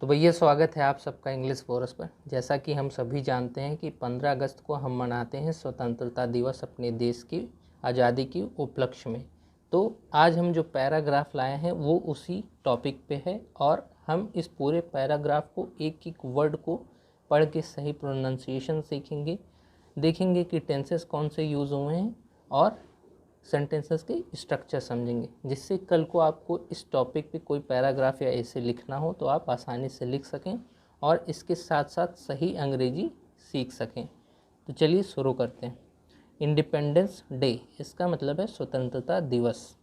तो भैया स्वागत है आप सबका इंग्लिश कोर्स पर। जैसा कि हम सभी जानते हैं कि 15 अगस्त को हम मनाते हैं स्वतंत्रता दिवस अपने देश की आज़ादी की उपलक्ष्य में। तो आज हम जो पैराग्राफ लाए हैं वो उसी टॉपिक पे है और हम इस पूरे पैराग्राफ को एक एक वर्ड को पढ़ के सही प्रोनाउंसिएशन सीखेंगे, देखेंगे कि टेंसेस कौन से यूज़ हुए हैं और सेंटेंसेस के स्ट्रक्चर समझेंगे, जिससे कल को आपको इस टॉपिक पे कोई पैराग्राफ या ऐसे लिखना हो तो आप आसानी से लिख सकें और इसके साथ साथ सही अंग्रेजी सीख सकें। तो चलिए शुरू करते हैं। इंडिपेंडेंस डे, इसका मतलब है स्वतंत्रता दिवस।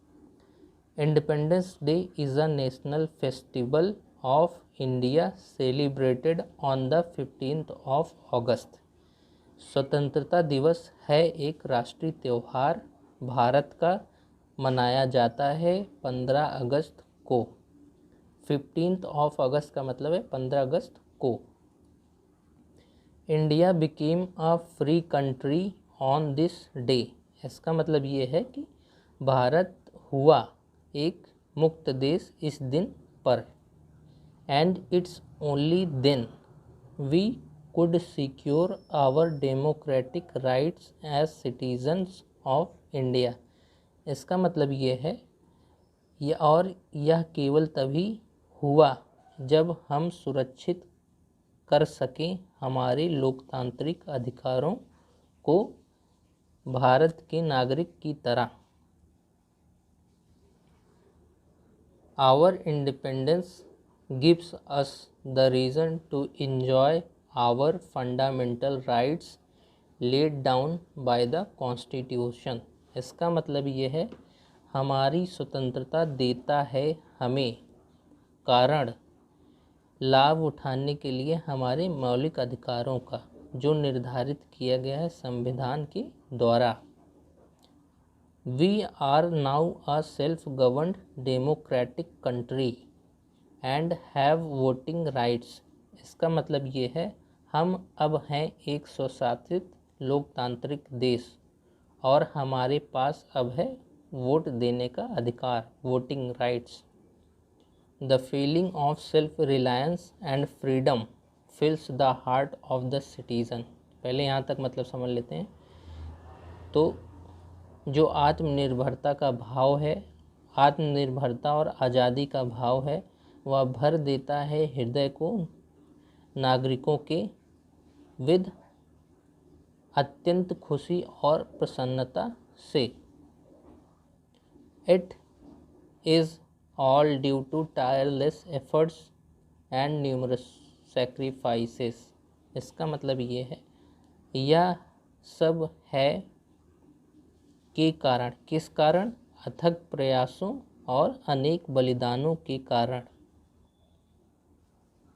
Independence day is a national festival of India celebrated on the 15th of अगस्त। स्वतंत्रता दिवस है एक राष्ट्रीय त्यौहार भारत का, मनाया जाता है 15 अगस्त को। 15th ऑफ अगस्त का मतलब है 15 अगस्त को। India became a free country on this day, इसका मतलब ये है कि भारत हुआ एक मुक्त देश इस दिन पर। And it's only then we could secure our democratic rights as citizens of India। इसका मतलब ये है यह केवल तभी हुआ जब हम सुरक्षित कर सकें हमारे लोकतांत्रिक अधिकारों को भारत के नागरिक की तरह। Our independence gives us the reason to enjoy our fundamental rights laid down by the Constitution। इसका मतलब ये है हमारी स्वतंत्रता देता है हमें कारण लाभ उठाने के लिए हमारे मौलिक अधिकारों का, जो निर्धारित किया गया है संविधान के द्वारा। We are now a self-governed democratic country and have voting rights। इसका मतलब ये है हम अब हैं एक स्वशासित लोकतांत्रिक देश और हमारे पास अब है वोट देने का अधिकार, voting rights. The feeling of self reliance and freedom फिल्स the heart of the citizen. पहले यहाँ तक मतलब समझ लेते हैं। तो जो आत्मनिर्भरता का भाव है, आत्मनिर्भरता और आज़ादी का भाव है, वह भर देता है हृदय को नागरिकों के विद अत्यंत खुशी और प्रसन्नता से। It is all due to tireless efforts and numerous sacrifices. इसका मतलब ये है यह सब है के कारण, किस कारण? अथक प्रयासों और अनेक बलिदानों के कारण।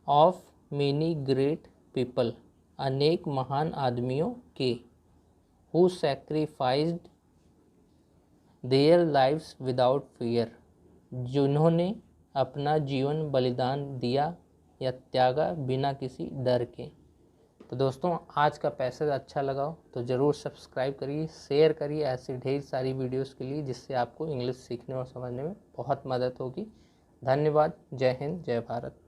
ऑफ मेनी ग्रेट पीपल, अनेक महान आदमियों के। Who sacrificed their lives without fear, जिन्होंने अपना जीवन बलिदान दिया या त्यागा बिना किसी डर के। तो दोस्तों आज का पैसेज अच्छा लगा हो तो ज़रूर सब्सक्राइब करिए, शेयर करिए ऐसी ढेर सारी वीडियोस के लिए, जिससे आपको इंग्लिश सीखने और समझने में बहुत मदद होगी। धन्यवाद। जय हिंद, जय भारत।